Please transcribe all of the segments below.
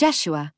Jeshua.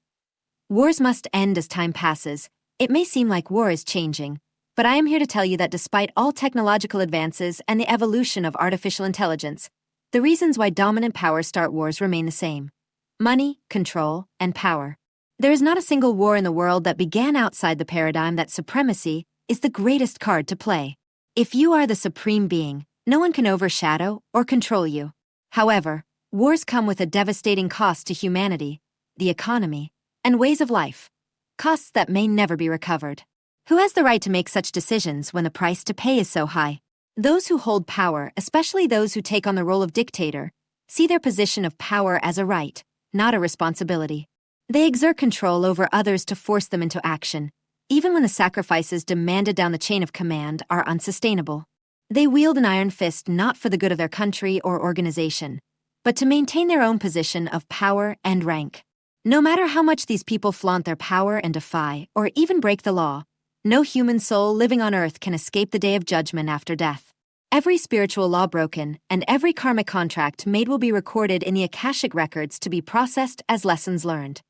Wars must end as time passes. It may seem like war is changing, but I am here to tell you that despite all technological advances and the evolution of artificial intelligence, the reasons why dominant powers start wars remain the same: money, control, and power. There is not a single war in the world that began outside the paradigm that supremacy is the greatest card to play. If you are the supreme being, no one can overshadow or control you. However, wars come with a devastating cost to humanity, the economy, and ways of life. Costs that may never be recovered. Who has the right to make such decisions when the price to pay is so high? Those who hold power, especially those who take on the role of dictator, see their position of power as a right, not a responsibility. They exert control over others to force them into action, even when the sacrifices demanded down the chain of command are unsustainable. They wield an iron fist not for the good of their country or organization, but to maintain their own position of power and rank. No matter how much these people flaunt their power and defy, or even break the law, no human soul living on earth can escape the day of judgment after death. Every spiritual law broken and every karmic contract made will be recorded in the Akashic records to be processed as lessons learned,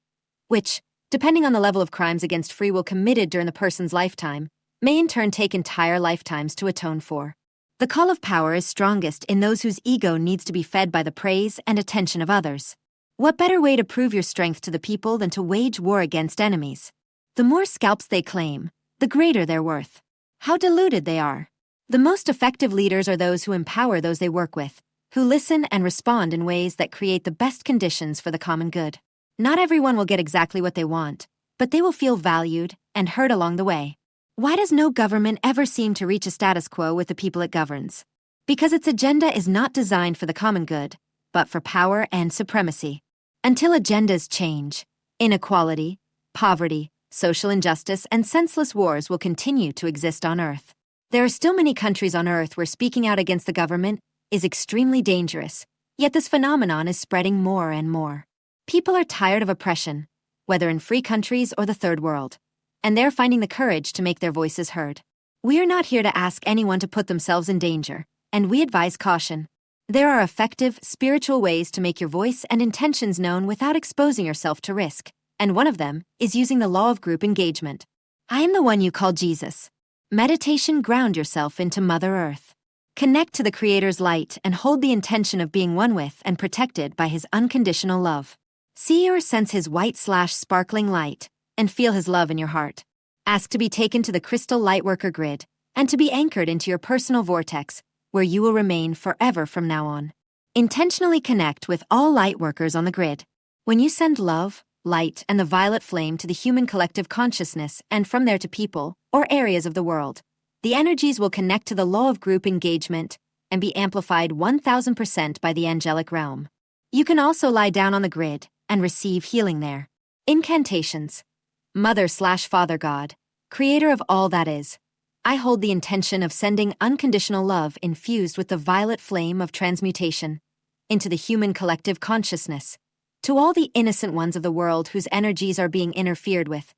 which, depending on the level of crimes against free will committed during the person's lifetime, may in turn take entire lifetimes to atone for. The call of power is strongest in those whose ego needs to be fed by the praise and attention of others. What better way to prove your strength to the people than to wage war against enemies? The more scalps they claim, the greater their worth. How deluded they are. The most effective leaders are those who empower those they work with, who listen and respond in ways that create the best conditions for the common good. Not everyone will get exactly what they want, but they will feel valued and heard along the way. Why does no government ever seem to reach a status quo with the people it governs? Because its agenda is not designed for the common good, but for power and supremacy. Until agendas change, inequality, poverty, social injustice, and senseless wars will continue to exist on Earth. There are still many countries on Earth where speaking out against the government is extremely dangerous, yet this phenomenon is spreading more and more. People are tired of oppression, whether in free countries or the third world, and they're finding the courage to make their voices heard. We are not here to ask anyone to put themselves in danger, and we advise caution. There are effective, spiritual ways to make your voice and intentions known without exposing yourself to risk, and one of them is using the law of group engagement. I am the one you call Jesus. Meditation: ground yourself into Mother Earth. Connect to the Creator's light and hold the intention of being one with and protected by His unconditional love. See or sense His white/sparkling light and feel His love in your heart. Ask to be taken to the crystal lightworker grid and to be anchored into your personal vortex, where you will remain forever from now on. Intentionally connect with all lightworkers on the grid. When you send love, light, and the violet flame to the human collective consciousness and from there to people or areas of the world, the energies will connect to the law of group engagement and be amplified 1000% by the angelic realm. You can also lie down on the grid and receive healing there. Incantations. Mother/Father God, Creator of all that is, I hold the intention of sending unconditional love infused with the violet flame of transmutation into the human collective consciousness, to all the innocent ones of the world whose energies are being interfered with.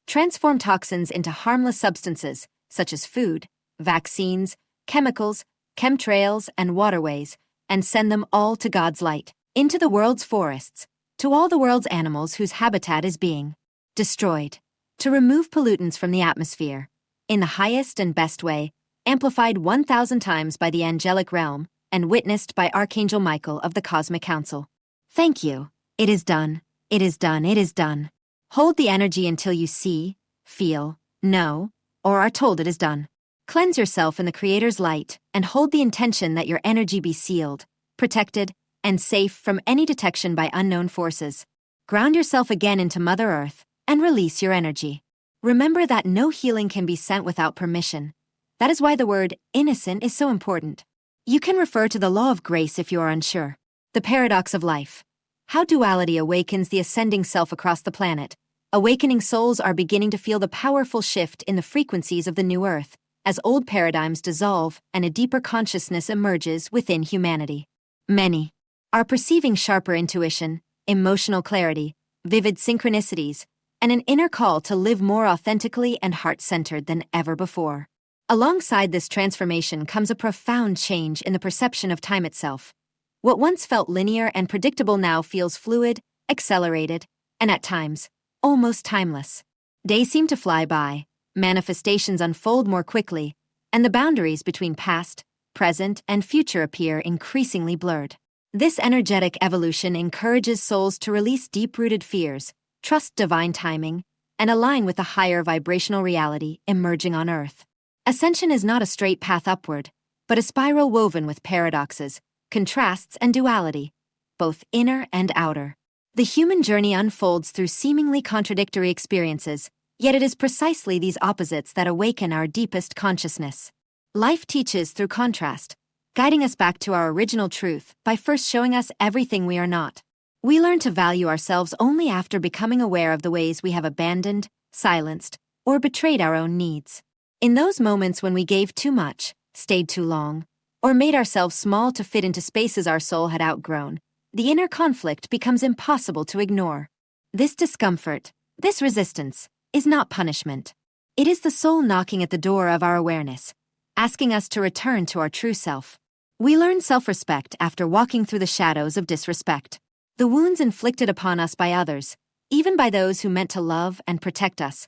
Transform toxins into harmless substances such as food, vaccines, chemicals, chemtrails, and waterways, and send them all to God's light, into the world's forests, to all the world's animals whose habitat is being destroyed, to remove pollutants from the atmosphere, in the highest and best way, amplified 1000 times by the angelic realm and witnessed by Archangel Michael of the Cosmic Council. Thank you. It is done. It is done. It is done. Hold the energy until you see, feel, know, or are told it is done. Cleanse yourself in the Creator's light and hold the intention that your energy be sealed, protected, and safe from any detection by unknown forces. Ground yourself again into Mother Earth and release your energy. Remember that no healing can be sent without permission. That is why the word innocent is so important. You can refer to the law of grace if you are unsure. The paradox of life. How duality awakens the ascending self across the planet. Awakening souls are beginning to feel the powerful shift in the frequencies of the new earth, as old paradigms dissolve and a deeper consciousness emerges within humanity. Many are perceiving sharper intuition, emotional clarity, vivid synchronicities, and an inner call to live more authentically and heart-centered than ever before. Alongside this transformation comes a profound change in the perception of time itself. What once felt linear and predictable now feels fluid, accelerated, and at times, almost timeless. Days seem to fly by, manifestations unfold more quickly, and the boundaries between past, present, and future appear increasingly blurred. This energetic evolution encourages souls to release deep-rooted fears, trust divine timing, and align with a higher vibrational reality emerging on Earth. Ascension is not a straight path upward, but a spiral woven with paradoxes, contrasts, and duality, both inner and outer. The human journey unfolds through seemingly contradictory experiences, yet it is precisely these opposites that awaken our deepest consciousness. Life teaches through contrast, guiding us back to our original truth by first showing us everything we are not. We learn to value ourselves only after becoming aware of the ways we have abandoned, silenced, or betrayed our own needs. In those moments when we gave too much, stayed too long, or made ourselves small to fit into spaces our soul had outgrown, the inner conflict becomes impossible to ignore. This discomfort, this resistance, is not punishment. It is the soul knocking at the door of our awareness, asking us to return to our true self. We learn self-respect after walking through the shadows of disrespect. The wounds inflicted upon us by others, even by those who meant to love and protect us,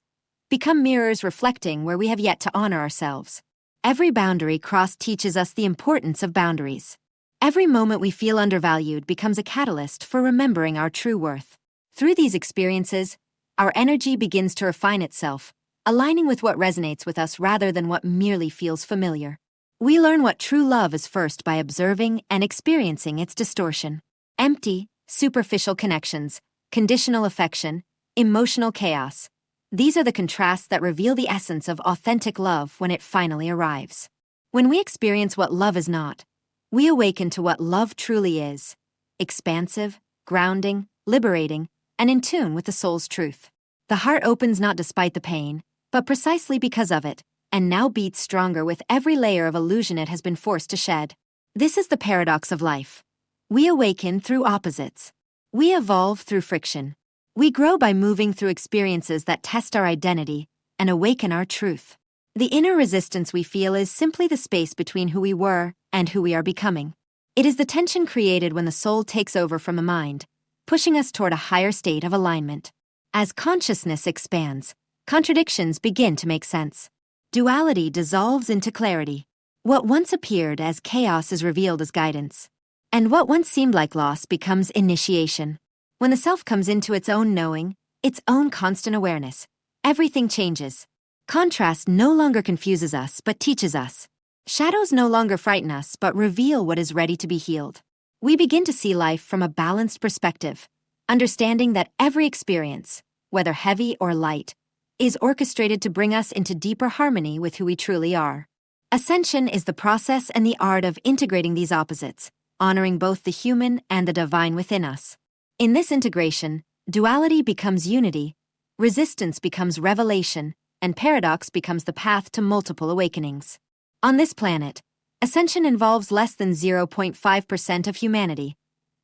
become mirrors reflecting where we have yet to honor ourselves. Every boundary crossed teaches us the importance of boundaries. Every moment we feel undervalued becomes a catalyst for remembering our true worth. Through these experiences, our energy begins to refine itself, aligning with what resonates with us rather than what merely feels familiar. We learn what true love is first by observing and experiencing its distortion. Empty, superficial connections, conditional affection, emotional chaos. These are the contrasts that reveal the essence of authentic love when it finally arrives. When we experience what love is not, we awaken to what love truly is: expansive, grounding, liberating, and in tune with the soul's truth. The heart opens not despite the pain, but precisely because of it, and now beats stronger with every layer of illusion it has been forced to shed. This is the paradox of life. We awaken through opposites. We evolve through friction. We grow by moving through experiences that test our identity and awaken our truth. The inner resistance we feel is simply the space between who we were and who we are becoming. It is the tension created when the soul takes over from the mind, pushing us toward a higher state of alignment. As consciousness expands, contradictions begin to make sense. Duality dissolves into clarity. What once appeared as chaos is revealed as guidance. And what once seemed like loss becomes initiation. When the self comes into its own knowing, its own constant awareness, everything changes. Contrast no longer confuses us, but teaches us. Shadows no longer frighten us, but reveal what is ready to be healed. We begin to see life from a balanced perspective, understanding that every experience, whether heavy or light, is orchestrated to bring us into deeper harmony with who we truly are. Ascension is the process and the art of integrating these opposites, honoring both the human and the divine within us. In this integration, duality becomes unity, resistance becomes revelation, and paradox becomes the path to multiple awakenings. On this planet, ascension involves less than 0.5% of humanity,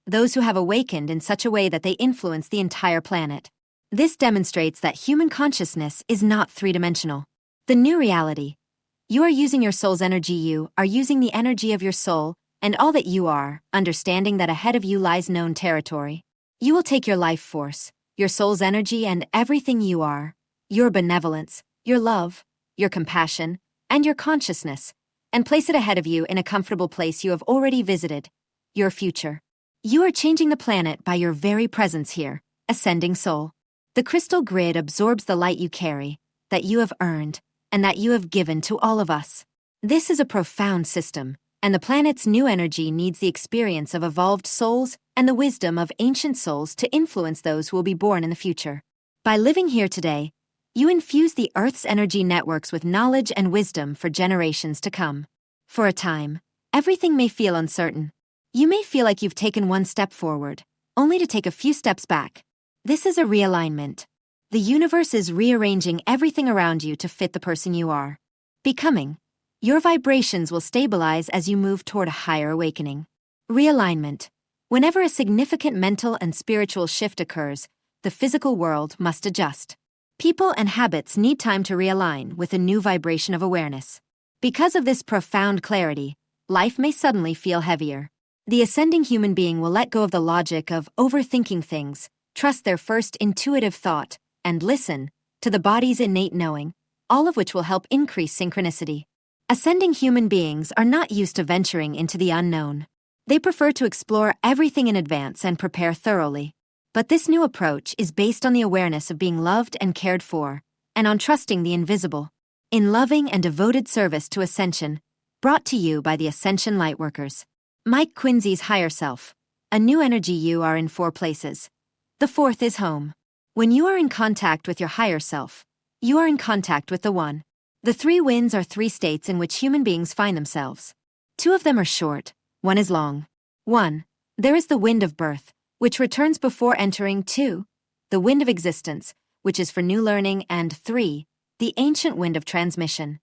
those who have awakened in such a way that they influence the entire planet. This demonstrates that human consciousness is not three-dimensional. The new reality. You are using your soul's energy. You are using the energy of your soul and all that you are, understanding that ahead of you lies known territory. You will take your life force, your soul's energy, and everything you are, your benevolence, your love, your compassion, and your consciousness, and place it ahead of you in a comfortable place you have already visited, your future. You are changing the planet by your very presence here, ascending soul. The crystal grid absorbs the light you carry, that you have earned, and that you have given to all of us. This is a profound system, and the planet's new energy needs the experience of evolved souls and the wisdom of ancient souls to influence those who will be born in the future. By living here today, you infuse the Earth's energy networks with knowledge and wisdom for generations to come. For a time, everything may feel uncertain. You may feel like you've taken one step forward, only to take a few steps back. This is a realignment. The universe is rearranging everything around you to fit the person you are becoming. Your vibrations will stabilize as you move toward a higher awakening. Realignment. Whenever a significant mental and spiritual shift occurs, the physical world must adjust. People and habits need time to realign with a new vibration of awareness. Because of this profound clarity, life may suddenly feel heavier. The ascending human being will let go of the logic of overthinking things trust their first intuitive thought, and listen to the body's innate knowing, all of which will help increase synchronicity. Ascending human beings are not used to venturing into the unknown. They prefer to explore everything in advance and prepare thoroughly. But this new approach is based on the awareness of being loved and cared for, and on trusting the invisible. In loving and devoted service to ascension, brought to you by the Ascension Lightworkers. Mike Quinsey's higher self. A new energy. You are in 4 places. The 4th is home. When you are in contact with your higher self, you are in contact with the One. The 3 winds are 3 states in which human beings find themselves. 2 of them are short, 1 is long. 1. There is the wind of birth, which returns before entering. 2. The wind of existence, which is for new learning. And 3. The ancient wind of transmission.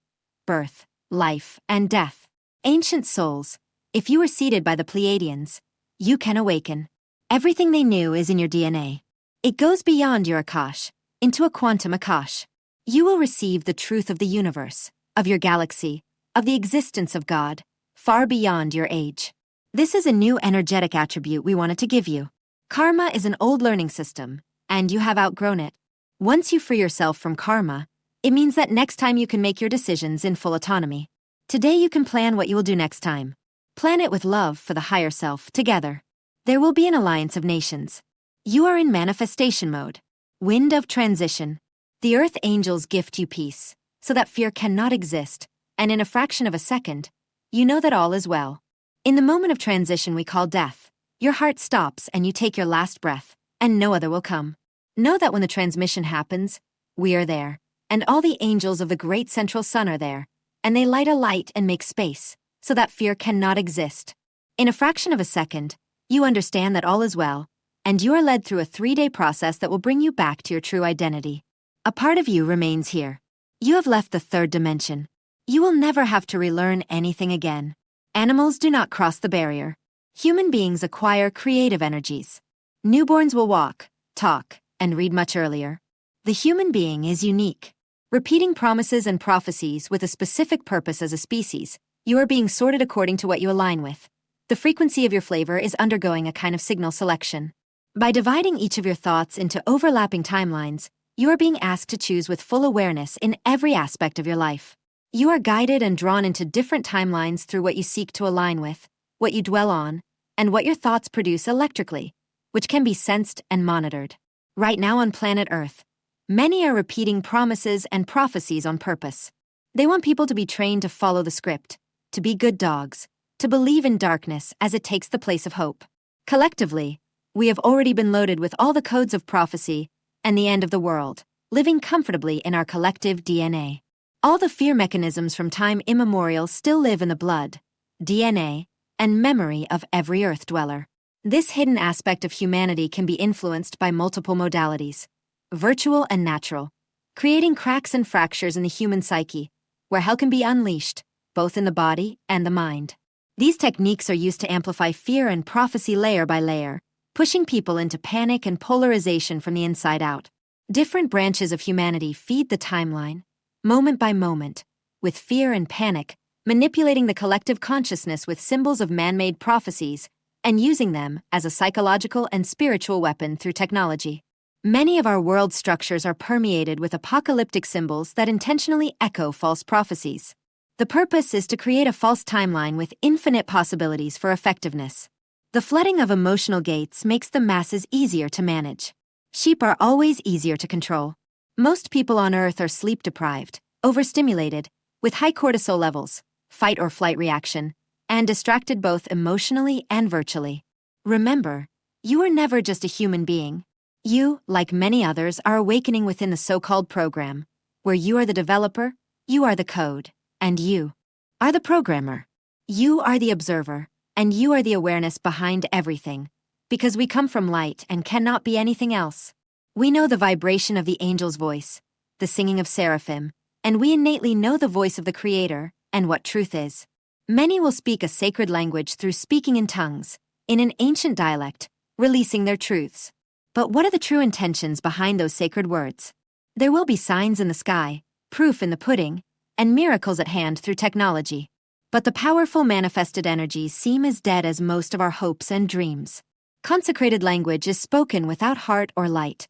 Birth, life, and death. Ancient souls, if you are seated by the Pleiadians, you can awaken. Everything they knew is in your DNA. It goes beyond your Akash, into a quantum Akash. You will receive the truth of the universe, of your galaxy, of the existence of God, far beyond your age. This is a new energetic attribute we wanted to give you. Karma is an old learning system, and you have outgrown it. Once you free yourself from karma, it means that next time you can make your decisions in full autonomy. Today you can plan what you will do next time. Plan it with love for the higher self, together. There will be an alliance of nations. You are in manifestation mode. Wind of transition. The earth angels gift you peace, so that fear cannot exist, and in a fraction of a second, you know that all is well. In the moment of transition we call death, your heart stops and you take your last breath, and no other will come. Know that when the transmission happens, we are there, and all the angels of the great central sun are there, and they light a light and make space, so that fear cannot exist. In a fraction of a second, you understand that all is well, and you are led through a 3-day process that will bring you back to your true identity. A part of you remains here. You have left the 3rd dimension. You will never have to relearn anything again. Animals do not cross the barrier. Human beings acquire creative energies. Newborns will walk, talk, and read much earlier. The human being is unique. Repeating promises and prophecies with a specific purpose as a species, you are being sorted according to what you align with. The frequency of your flavor is undergoing a kind of signal selection. By dividing each of your thoughts into overlapping timelines, you are being asked to choose with full awareness in every aspect of your life. You are guided and drawn into different timelines through what you seek to align with, what you dwell on, and what your thoughts produce electrically, which can be sensed and monitored. Right now on planet Earth, many are repeating promises and prophecies on purpose. They want people to be trained to follow the script, to be good dogs, to believe in darkness as it takes the place of hope. Collectively, we have already been loaded with all the codes of prophecy and the end of the world, living comfortably in our collective DNA. All the fear mechanisms from time immemorial still live in the blood, DNA, and memory of every Earth dweller. This hidden aspect of humanity can be influenced by multiple modalities, virtual and natural, creating cracks and fractures in the human psyche, where hell can be unleashed, both in the body and the mind. These techniques are used to amplify fear and prophecy layer by layer, pushing people into panic and polarization from the inside out. Different branches of humanity feed the timeline, moment by moment, with fear and panic, manipulating the collective consciousness with symbols of man-made prophecies and using them as a psychological and spiritual weapon through technology. Many of our world structures are permeated with apocalyptic symbols that intentionally echo false prophecies. The purpose is to create a false timeline with infinite possibilities for effectiveness. The flooding of emotional gates makes the masses easier to manage. Sheep are always easier to control. Most people on Earth are sleep-deprived, overstimulated, with high cortisol levels, fight or flight reaction, and distracted both emotionally and virtually. Remember, you are never just a human being. You, like many others, are awakening within the so-called program, where you are the developer, you are the code, and you are the programmer. You are the observer, and you are the awareness behind everything, because we come from light and cannot be anything else. We know the vibration of the angel's voice, the singing of seraphim, and we innately know the voice of the Creator and what truth is. Many will speak a sacred language through speaking in tongues, in an ancient dialect, releasing their truths. But what are the true intentions behind those sacred words? There will be signs in the sky, proof in the pudding, and miracles at hand through technology. But the powerful manifested energies seem as dead as most of our hopes and dreams. Consecrated language is spoken without heart or light.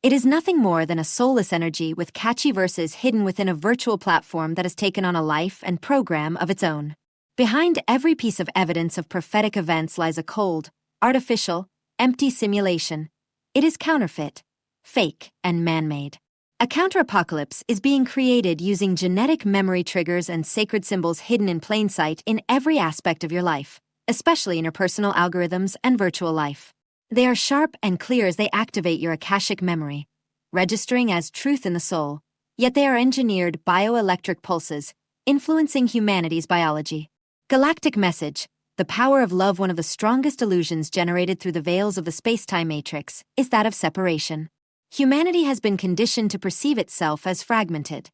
It is nothing more than a soulless energy with catchy verses hidden within a virtual platform that has taken on a life and program of its own. Behind every piece of evidence of prophetic events lies a cold, artificial, empty simulation. It is counterfeit, fake, and man-made. A counter-apocalypse is being created using genetic memory triggers and sacred symbols hidden in plain sight in every aspect of your life, especially in your personal algorithms and virtual life. They are sharp and clear as they activate your Akashic memory, registering as truth in the soul, yet they are engineered bioelectric pulses, influencing humanity's biology. Galactic message, the power of love. One of the strongest illusions generated through the veils of the space-time matrix is that of separation. Humanity has been conditioned to perceive itself as fragmented,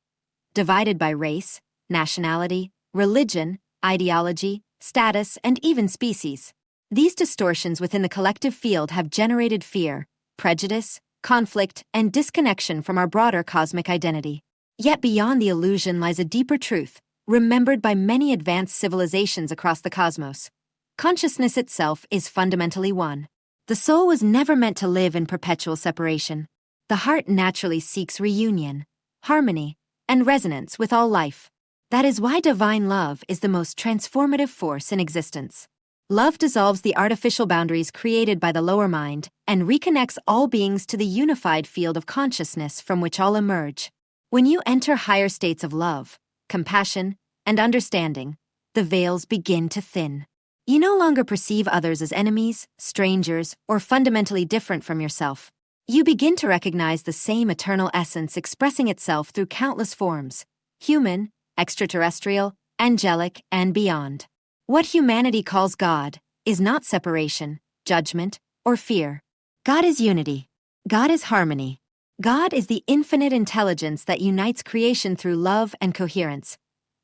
divided by race, nationality, religion, ideology, status, and even species. These distortions within the collective field have generated fear, prejudice, conflict, and disconnection from our broader cosmic identity. Yet beyond the illusion lies a deeper truth, remembered by many advanced civilizations across the cosmos. Consciousness itself is fundamentally one. The soul was never meant to live in perpetual separation. The heart naturally seeks reunion, harmony, and resonance with all life. That is why divine love is the most transformative force in existence. Love dissolves the artificial boundaries created by the lower mind and reconnects all beings to the unified field of consciousness from which all emerge. When you enter higher states of love, compassion, and understanding, the veils begin to thin. You no longer perceive others as enemies, strangers, or fundamentally different from yourself. You begin to recognize the same eternal essence expressing itself through countless forms: human, extraterrestrial, angelic, and beyond. What humanity calls God is not separation, judgment, or fear. God is unity. God is harmony. God is the infinite intelligence that unites creation through love and coherence.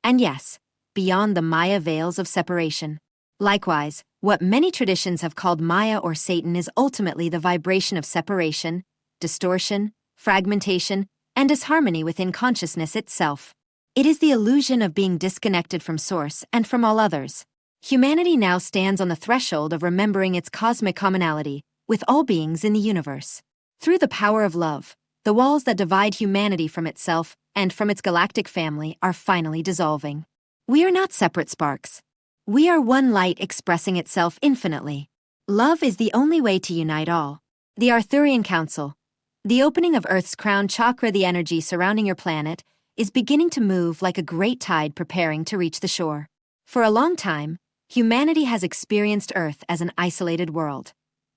And yes, beyond the Maya veils of separation. Likewise, what many traditions have called Maya or Satan is ultimately the vibration of separation, distortion, fragmentation, and disharmony within consciousness itself. It is the illusion of being disconnected from Source and from all others. Humanity now stands on the threshold of remembering its cosmic commonality with all beings in the universe. Through the power of love, the walls that divide humanity from itself and from its galactic family are finally dissolving. We are not separate sparks. We are one light expressing itself infinitely. Love is the only way to unite all. The Arcturian Council, the opening of Earth's crown chakra, the energy surrounding your planet, is beginning to move like a great tide preparing to reach the shore. For a long time, humanity has experienced Earth as an isolated world.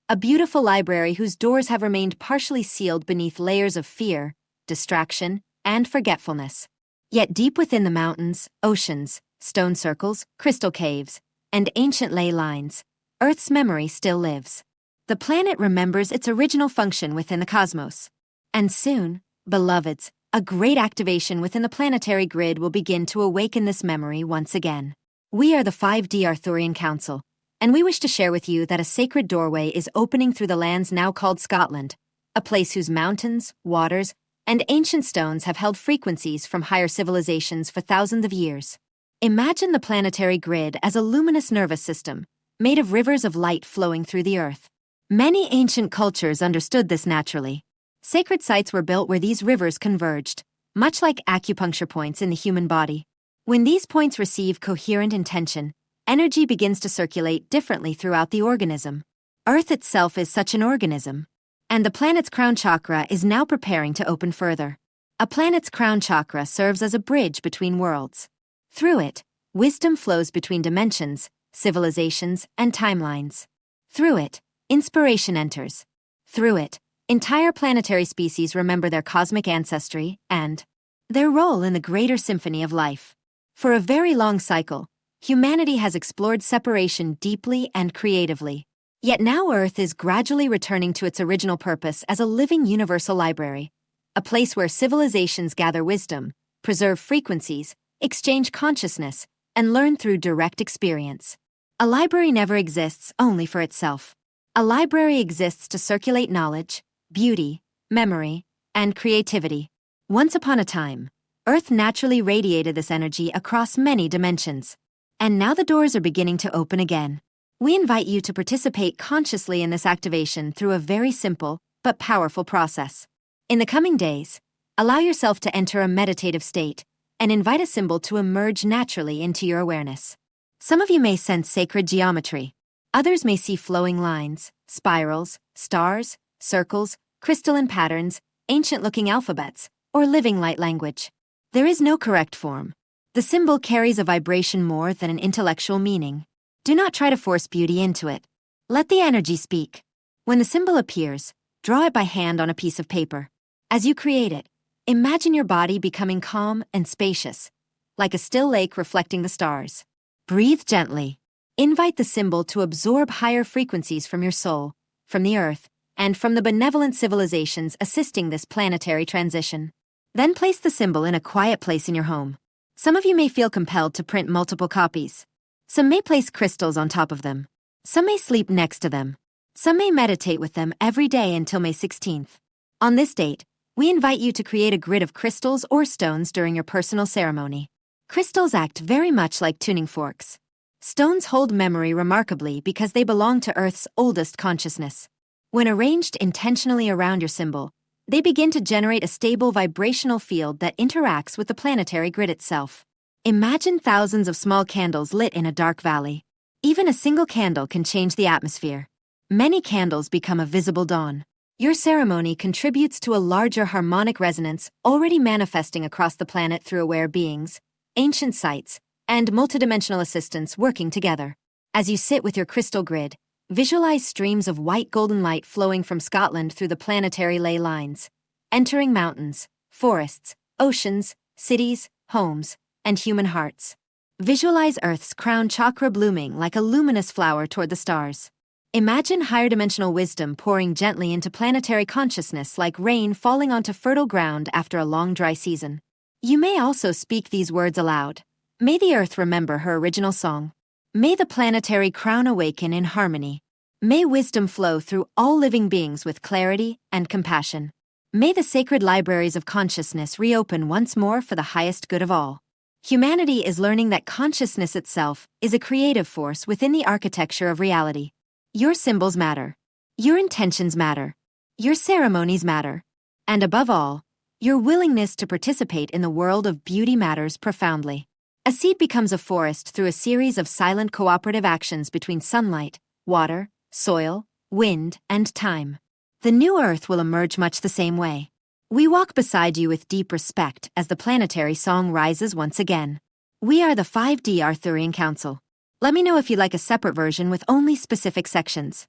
A beautiful library whose doors have remained partially sealed beneath layers of fear, distraction, and forgetfulness. Yet deep within the mountains, oceans, stone circles, crystal caves, and ancient ley lines, Earth's memory still lives. The planet remembers its original function within the cosmos. And soon, beloveds, a great activation within the planetary grid will begin to awaken this memory once again. We are the 5D Arcturian Council, and we wish to share with you that a sacred doorway is opening through the lands now called Scotland, a place whose mountains, waters, and ancient stones have held frequencies from higher civilizations for thousands of years. Imagine the planetary grid as a luminous nervous system, made of rivers of light flowing through the earth. Many ancient cultures understood this naturally. Sacred sites were built where these rivers converged, much like acupuncture points in the human body. When these points receive coherent intention, energy begins to circulate differently throughout the organism. Earth itself is such an organism, and the planet's crown chakra is now preparing to open further. A planet's crown chakra serves as a bridge between worlds. Through it, wisdom flows between dimensions, civilizations, and timelines. Through it, inspiration enters. Through it, entire planetary species remember their cosmic ancestry and their role in the greater symphony of life. For a very long cycle, humanity has explored separation deeply and creatively. Yet now Earth is gradually returning to its original purpose as a living universal library, a place where civilizations gather wisdom, preserve frequencies, exchange consciousness, and learn through direct experience. A library never exists only for itself. A library exists to circulate knowledge, beauty, memory, and creativity. Once upon a time, Earth naturally radiated this energy across many dimensions. And now the doors are beginning to open again. We invite you to participate consciously in this activation through a very simple but powerful process. In the coming days, allow yourself to enter a meditative state and invite a symbol to emerge naturally into your awareness. Some of you may sense sacred geometry. Others may see flowing lines, spirals, stars, circles, crystalline patterns, ancient-looking alphabets, or living light language. There is no correct form. The symbol carries a vibration more than an intellectual meaning. Do not try to force beauty into it. Let the energy speak. When the symbol appears, draw it by hand on a piece of paper. As you create it, imagine your body becoming calm and spacious, like a still lake reflecting the stars. Breathe gently. Invite the symbol to absorb higher frequencies from your soul, from the earth, and from the benevolent civilizations assisting this planetary transition. Then place the symbol in a quiet place in your home. Some of you may feel compelled to print multiple copies. Some may place crystals on top of them. Some may sleep next to them. Some may meditate with them every day until May 16th. On this date, we invite you to create a grid of crystals or stones during your personal ceremony. Crystals act very much like tuning forks. Stones hold memory remarkably because they belong to Earth's oldest consciousness. When arranged intentionally around your symbol, they begin to generate a stable vibrational field that interacts with the planetary grid itself. Imagine thousands of small candles lit in a dark valley. Even a single candle can change the atmosphere. Many candles become a visible dawn. Your ceremony contributes to a larger harmonic resonance already manifesting across the planet through aware beings, ancient sites, and multidimensional assistants working together. As you sit with your crystal grid, visualize streams of white golden light flowing from Scotland through the planetary ley lines, entering mountains, forests, oceans, cities, homes, and human hearts. Visualize Earth's crown chakra blooming like a luminous flower toward the stars. Imagine higher dimensional wisdom pouring gently into planetary consciousness like rain falling onto fertile ground after a long dry season. You may also speak these words aloud. May the Earth remember her original song. May the planetary crown awaken in harmony. May wisdom flow through all living beings with clarity and compassion. May the sacred libraries of consciousness reopen once more for the highest good of all. Humanity is learning that consciousness itself is a creative force within the architecture of reality. Your symbols matter. Your intentions matter. Your ceremonies matter. And above all, your willingness to participate in the world of beauty matters profoundly. A seed becomes a forest through a series of silent cooperative actions between sunlight, water, soil, wind, and time. The new Earth will emerge much the same way. We walk beside you with deep respect as the planetary song rises once again. We are the 5D Arcturian Council. Let me know if you'd like a separate version with only specific sections.